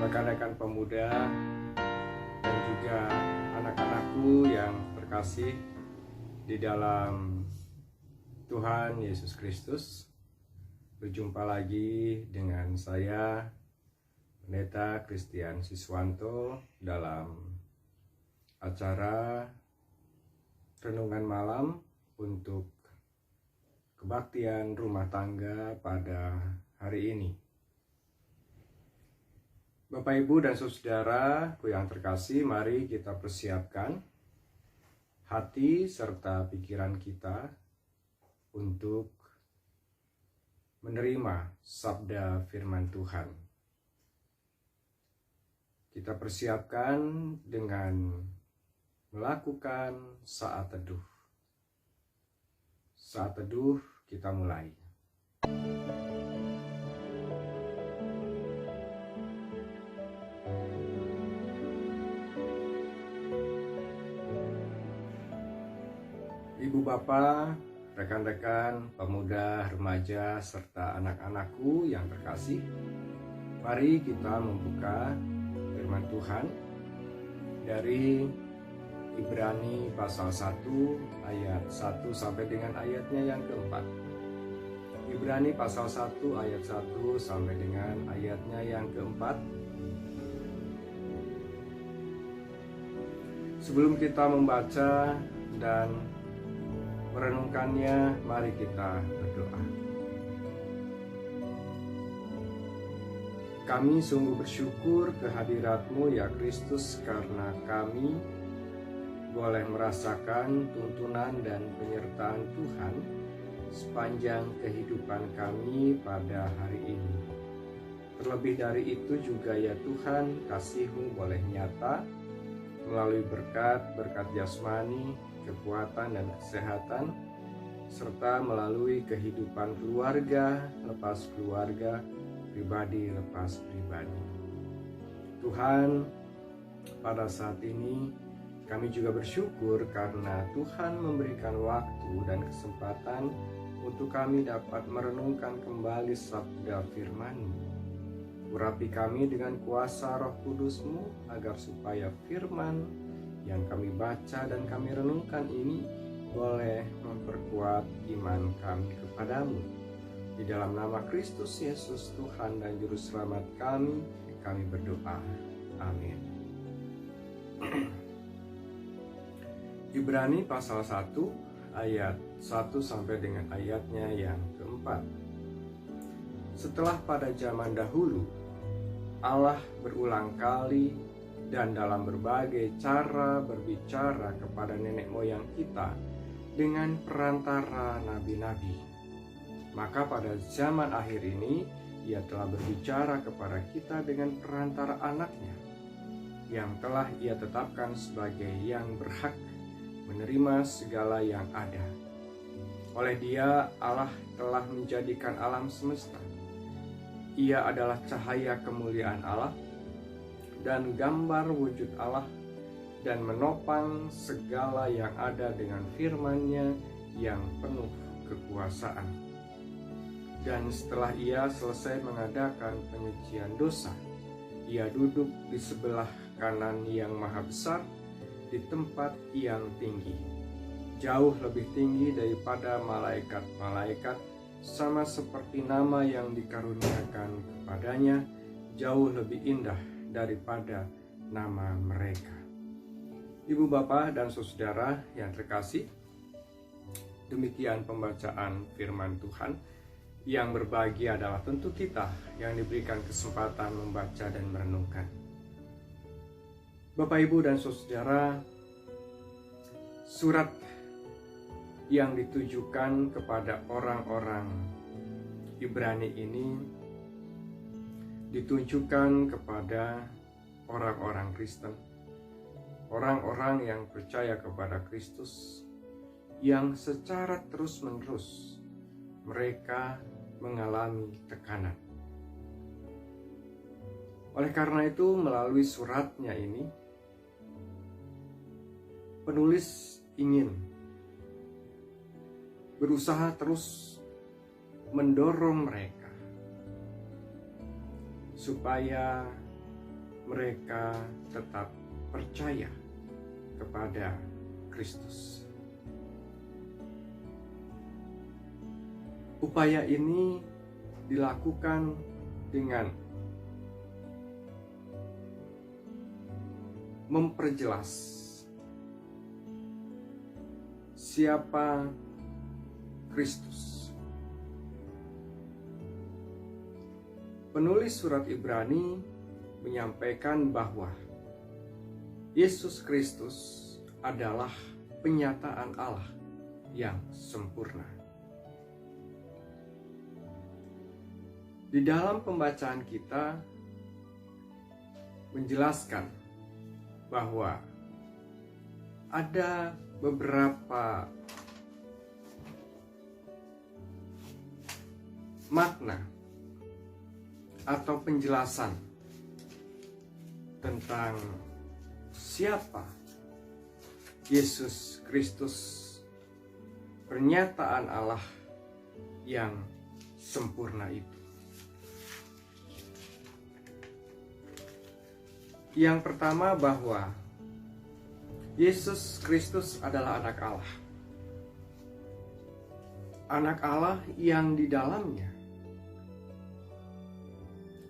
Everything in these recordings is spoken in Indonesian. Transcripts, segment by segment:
rekan-rekan pemuda, dan juga anak-anakku yang terkasih di dalam Tuhan Yesus Kristus. Berjumpa lagi dengan saya, Pendeta Christian Siswanto, dalam acara Renungan Malam untuk kebaktian rumah tangga pada hari ini. Bapak, Ibu, dan saudaraku yang terkasih, mari kita persiapkan hati serta pikiran kita untuk menerima sabda firman Tuhan. Kita persiapkan dengan melakukan saat teduh. Saat teduh kita mulai. Ibu bapak, rekan-rekan, pemuda, remaja, serta anak-anakku yang terkasih, mari kita membuka firman Tuhan dari Ibrani pasal 1 ayat 1 sampai dengan ayatnya yang keempat. Ibrani pasal 1 ayat 1 sampai dengan ayatnya yang keempat. Sebelum kita membaca dan merenungkannya, mari kita berdoa. Kami sungguh bersyukur kehadirat-Mu ya Kristus, karena kami boleh merasakan tuntunan dan penyertaan Tuhan sepanjang kehidupan kami pada hari ini. Terlebih dari itu juga ya Tuhan, kasih-Mu boleh nyata melalui berkat jasmani, kekuatan dan kesehatan, serta melalui kehidupan keluarga lepas keluarga, pribadi lepas pribadi. Tuhan, pada saat ini kami juga bersyukur karena Tuhan memberikan waktu dan kesempatan untuk kami dapat merenungkan kembali sabda firman-Mu. Urapi kami dengan kuasa Roh Kudus-Mu agar supaya firman yang kami baca dan kami renungkan ini boleh memperkuat iman kami kepadamu. Di dalam nama Kristus Yesus Tuhan dan Juru Selamat kami berdoa. Amin. Ibrani pasal 1 ayat 1 sampai dengan ayatnya yang keempat. Setelah pada zaman dahulu Allah berulang kali dan dalam berbagai cara berbicara kepada nenek moyang kita dengan perantara nabi-nabi. Maka pada zaman akhir ini Ia telah berbicara kepada kita dengan perantara anaknya, yang telah Ia tetapkan sebagai yang berhak menerima segala yang ada. Oleh Dia Allah telah menjadikan alam semesta. Ia adalah cahaya kemuliaan Allah dan gambar wujud Allah, dan menopang segala yang ada dengan firman-Nya yang penuh kekuasaan. Dan setelah Ia selesai mengadakan penyucian dosa, Ia duduk di sebelah kanan yang maha besar di tempat yang tinggi, jauh lebih tinggi daripada malaikat-malaikat, sama seperti nama yang dikaruniakan kepadanya jauh lebih indah daripada nama mereka. Ibu bapak dan saudara yang terkasih, demikian pembacaan firman Tuhan. Yang berbahagia adalah tentu kita yang diberikan kesempatan membaca dan merenungkan. Bapak, Ibu, dan saudara, surat yang ditujukan kepada orang-orang Ibrani ini ditujukan kepada orang-orang Kristen, orang-orang yang percaya kepada Kristus, yang secara terus-menerus mereka mengalami tekanan. Oleh karena itu, melalui suratnya ini, penulis ingin berusaha terus mendorong mereka supaya mereka tetap percaya kepada Kristus. Upaya ini dilakukan dengan memperjelas siapa Kristus. Penulis surat Ibrani menyampaikan bahwa Yesus Kristus adalah penyataan Allah yang sempurna. Di dalam pembacaan kita menjelaskan bahwa ada beberapa makna atau penjelasan tentang siapa Yesus Kristus, pernyataan Allah yang sempurna itu. Yang pertama, bahwa Yesus Kristus adalah anak Allah. Anak Allah yang di dalamnya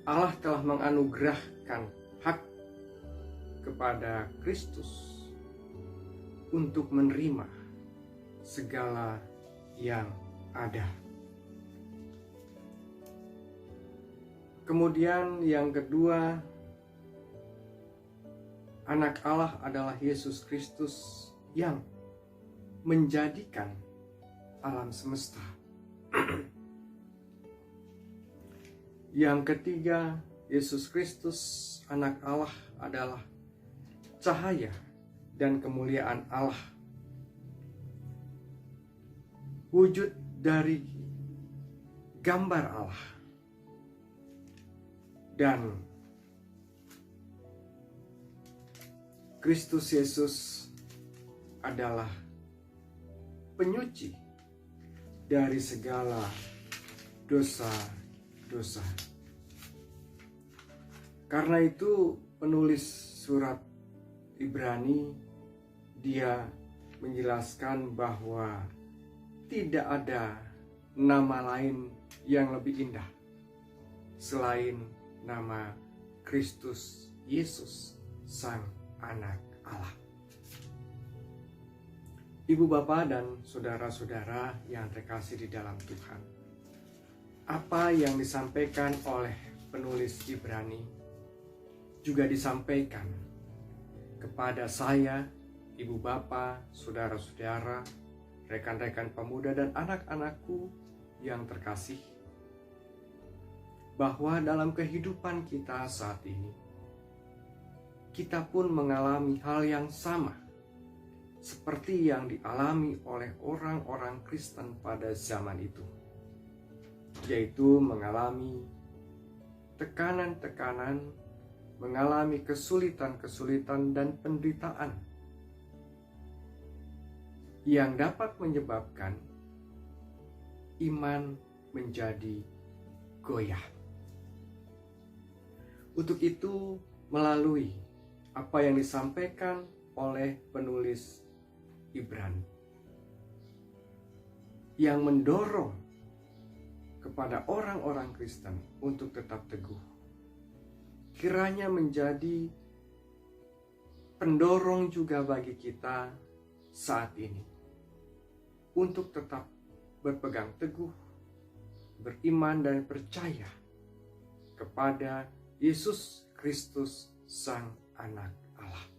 Allah telah menganugerahkan hak kepada Kristus untuk menerima segala yang ada. Kemudian yang kedua, anak Allah adalah Yesus Kristus yang menjadikan alam semesta. Yang ketiga, Yesus Kristus, anak Allah, adalah cahaya dan kemuliaan Allah. Wujud dari gambar Allah. Dan Kristus Yesus adalah penyuci dari segala dosa-dosa. Karena itu penulis surat Ibrani, dia menjelaskan bahwa tidak ada nama lain yang lebih indah selain nama Kristus Yesus, Sang Anak Allah. Ibu, Bapak, dan saudara-saudara yang terkasih di dalam Tuhan, apa yang disampaikan oleh penulis Ibrani juga disampaikan kepada saya, Ibu, Bapak, saudara-saudara, rekan-rekan pemuda, dan anak-anakku yang terkasih, bahwa dalam kehidupan kita saat ini, kita pun mengalami hal yang sama seperti yang dialami oleh orang-orang Kristen pada zaman itu, yaitu mengalami tekanan-tekanan, mengalami kesulitan-kesulitan dan penderitaan yang dapat menyebabkan iman menjadi goyah. Untuk itu, melalui apa yang disampaikan oleh penulis Ibrani yang mendorong kepada orang-orang Kristen untuk tetap teguh, kiranya menjadi pendorong juga bagi kita saat ini untuk tetap berpegang teguh, beriman dan percaya kepada Yesus Kristus, Sang Anak Allah.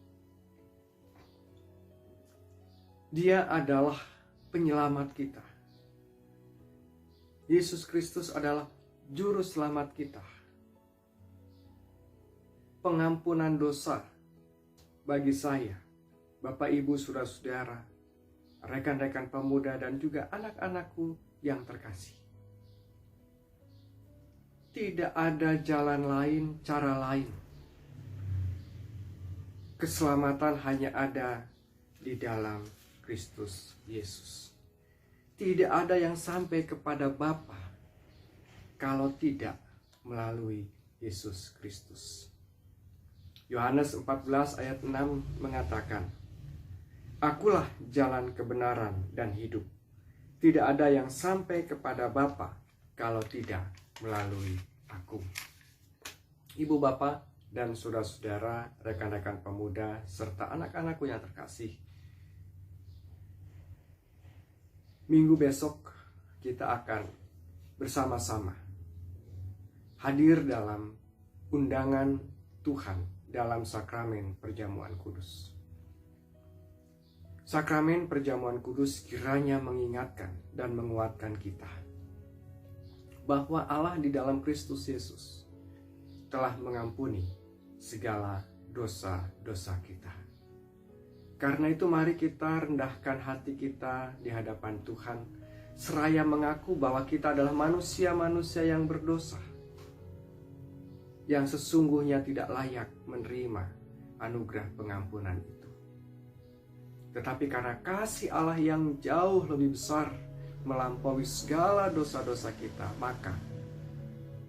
Dia adalah penyelamat kita. Yesus Kristus adalah juru selamat kita. Pengampunan dosa bagi saya, Bapak, Ibu, saudara-saudara, rekan-rekan pemuda, dan juga anak-anakku yang terkasih. Tidak ada jalan lain, cara lain. Keselamatan hanya ada di dalam Kristus Yesus. Tidak ada yang sampai kepada Bapa kalau tidak melalui Yesus Kristus. Yohanes 14 ayat 6 mengatakan, "Akulah jalan kebenaran dan hidup. Tidak ada yang sampai kepada Bapa kalau tidak melalui aku." Ibu bapak dan saudara-saudara, rekan-rekan pemuda, serta anak-anakku yang terkasih, minggu besok kita akan bersama-sama hadir dalam undangan Tuhan dalam sakramen perjamuan kudus. Sakramen perjamuan kudus kiranya mengingatkan dan menguatkan kita bahwa Allah di dalam Kristus Yesus telah mengampuni segala dosa-dosa kita. Karena itu mari kita rendahkan hati kita di hadapan Tuhan, seraya mengaku bahwa kita adalah manusia-manusia yang berdosa, yang sesungguhnya tidak layak menerima anugerah pengampunan itu. Tetapi karena kasih Allah yang jauh lebih besar melampaui segala dosa-dosa kita, maka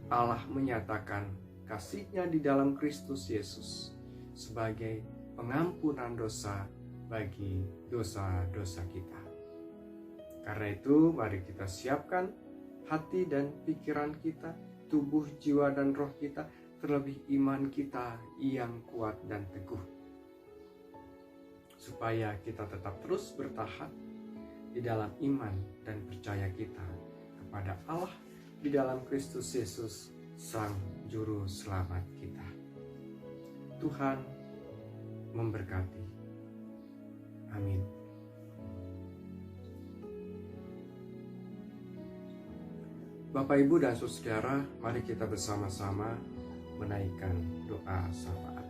Allah menyatakan kasih-Nya di dalam Kristus Yesus sebagai pengampunan dosa bagi dosa-dosa kita. Karena itu mari kita siapkan hati dan pikiran kita, tubuh, jiwa, dan roh kita, terlebih iman kita yang kuat dan teguh, supaya kita tetap terus bertahan di dalam iman dan percaya kita kepada Allah di dalam Kristus Yesus, Sang Juru Selamat kita. Tuhan memberkati. Amin. Bapak, Ibu, dan saudara, mari kita bersama-sama menaikkan doa syafaat.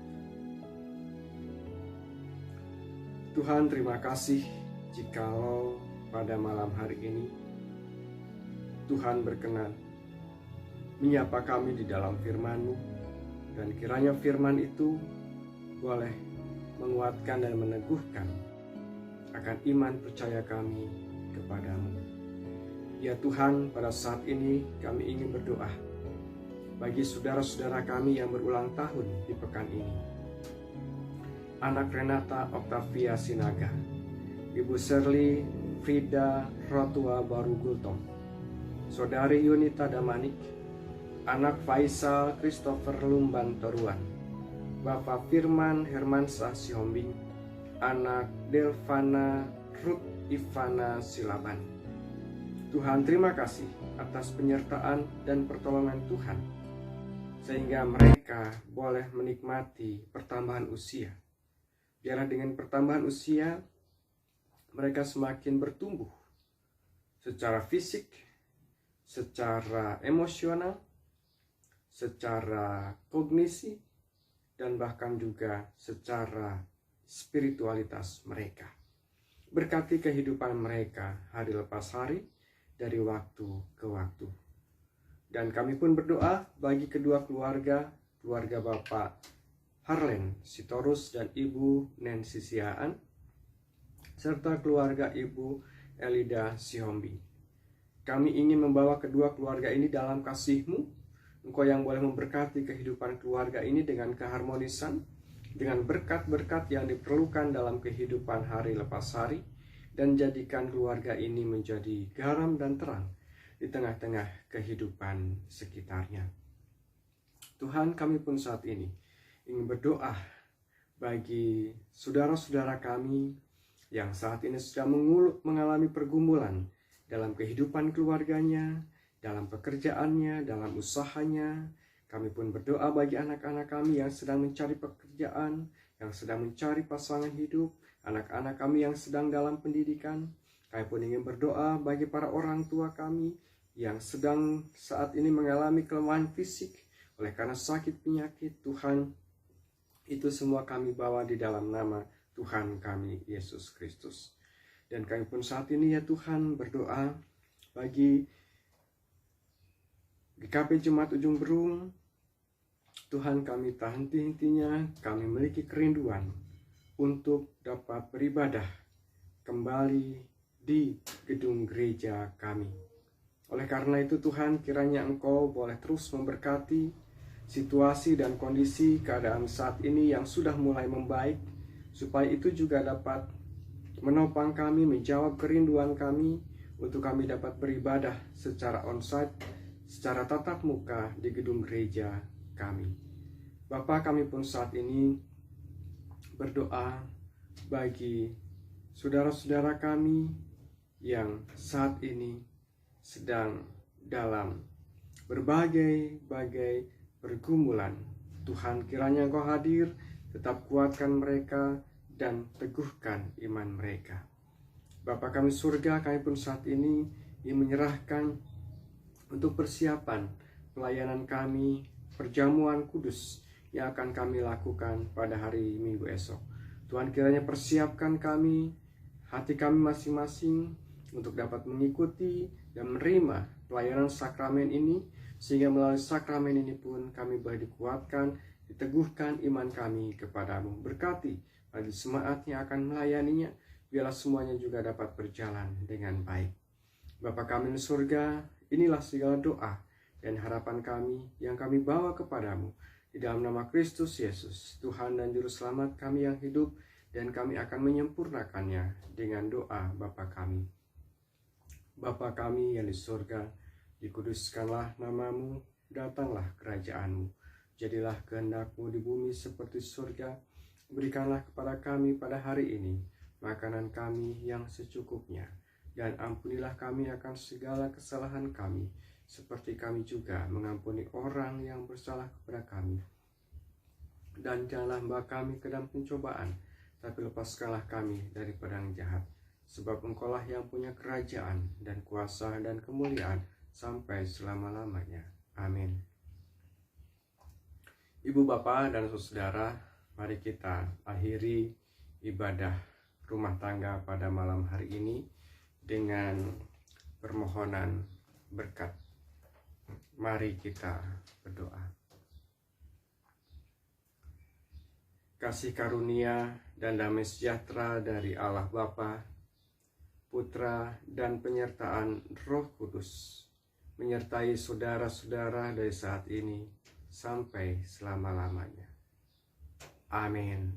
Tuhan, terima kasih jikalau pada malam hari ini Tuhan berkenan menyapa kami di dalam firman-Mu, dan kiranya firman itu boleh menguatkan dan meneguhkan akan iman percaya kami kepadamu. Ya Tuhan, pada saat ini kami ingin berdoa bagi saudara-saudara kami yang berulang tahun di pekan ini. Anak Renata Octavia Sinaga, Ibu Shirley Frida Rotua Baru Gultom, Saudari Yunita Damanik, anak Faisal Christopher Lumban Toruan, Bapak Firman Hermansah Sihombing, anak Delvana Ruth Ivana Silaban. Tuhan, terima kasih atas penyertaan dan pertolongan Tuhan, sehingga mereka boleh menikmati pertambahan usia. Biarlah dengan pertambahan usia, mereka semakin bertumbuh secara fisik, secara emosional, secara kognisi, dan bahkan juga secara spiritualitas mereka. Berkati kehidupan mereka hari lepas hari, dari waktu ke waktu. Dan kami pun berdoa bagi kedua keluarga Bapak Harlen Sitorus dan Ibu Nancy Siaan, serta keluarga Ibu Elida Sihombing. Kami ingin membawa kedua keluarga ini dalam kasih-Mu. Engkau yang boleh memberkati kehidupan keluarga ini dengan keharmonisan, dengan berkat-berkat yang diperlukan dalam kehidupan hari lepas hari, dan jadikan keluarga ini menjadi garam dan terang di tengah-tengah kehidupan sekitarnya. Tuhan, kami pun saat ini ingin berdoa bagi saudara-saudara kami yang saat ini sedang mengalami pergumulan dalam kehidupan keluarganya, dalam pekerjaannya, dalam usahanya. Kami pun berdoa bagi anak-anak kami yang sedang mencari pekerjaan, yang sedang mencari pasangan hidup, anak-anak kami yang sedang dalam pendidikan. Kami pun ingin berdoa bagi para orang tua kami yang sedang saat ini mengalami kelemahan fisik oleh karena sakit penyakit. Tuhan, itu semua kami bawa di dalam nama Tuhan kami Yesus Kristus. Dan kami pun saat ini ya Tuhan berdoa bagi GKP Jemaat Ujung Berung. Tuhan, kami tak henti-hentinya kami memiliki kerinduan untuk dapat beribadah kembali di gedung gereja kami. Oleh karena itu Tuhan, kiranya Engkau boleh terus memberkati situasi dan kondisi keadaan saat ini yang sudah mulai membaik, supaya itu juga dapat menopang kami, menjawab kerinduan kami untuk kami dapat beribadah secara onsite, secara tatap muka di gedung gereja kami. Bapa, kami pun saat ini berdoa bagi saudara-saudara kami yang saat ini sedang dalam berbagai pergumulan. Tuhan, kiranya Engkau hadir, tetap kuatkan mereka dan teguhkan iman mereka. Bapa kami surga, kami pun saat ini menyerahkan untuk persiapan pelayanan kami, perjamuan kudus yang akan kami lakukan pada hari Minggu esok. Tuhan, kiranya persiapkan kami, hati kami masing-masing untuk dapat mengikuti dan menerima pelayanan sakramen ini, sehingga melalui sakramen ini pun kami boleh dikuatkan, diteguhkan iman kami kepadamu. Berkati bagi jemaat yang akan melayaninya, biarlah semuanya juga dapat berjalan dengan baik. Bapa kami di surga, inilah segala doa dan harapan kami yang kami bawa kepadamu. Di dalam nama Kristus Yesus, Tuhan dan Juru Selamat kami yang hidup, dan kami akan menyempurnakannya dengan doa Bapa kami. Bapa kami yang di surga, dikuduskanlah namamu, datanglah kerajaanmu, jadilah kehendak-Mu di bumi seperti surga. Berikanlah kepada kami pada hari ini makanan kami yang secukupnya, dan ampunilah kami akan segala kesalahan kami, seperti kami juga mengampuni orang yang bersalah kepada kami. Dan janganlah membawa kami ke dalam pencobaan, tapi lepaskanlah kami dari pedang jahat. Sebab Engkaulah yang punya kerajaan dan kuasa dan kemuliaan sampai selama-lamanya. Amin. Ibu, Bapak, dan saudara, mari kita akhiri ibadah rumah tangga pada malam hari ini dengan permohonan berkat. Mari kita berdoa. Kasih karunia dan damai sejahtera dari Allah Bapa, Putra, dan penyertaan Roh Kudus menyertai saudara-saudara dari saat ini sampai selama-lamanya. Amin.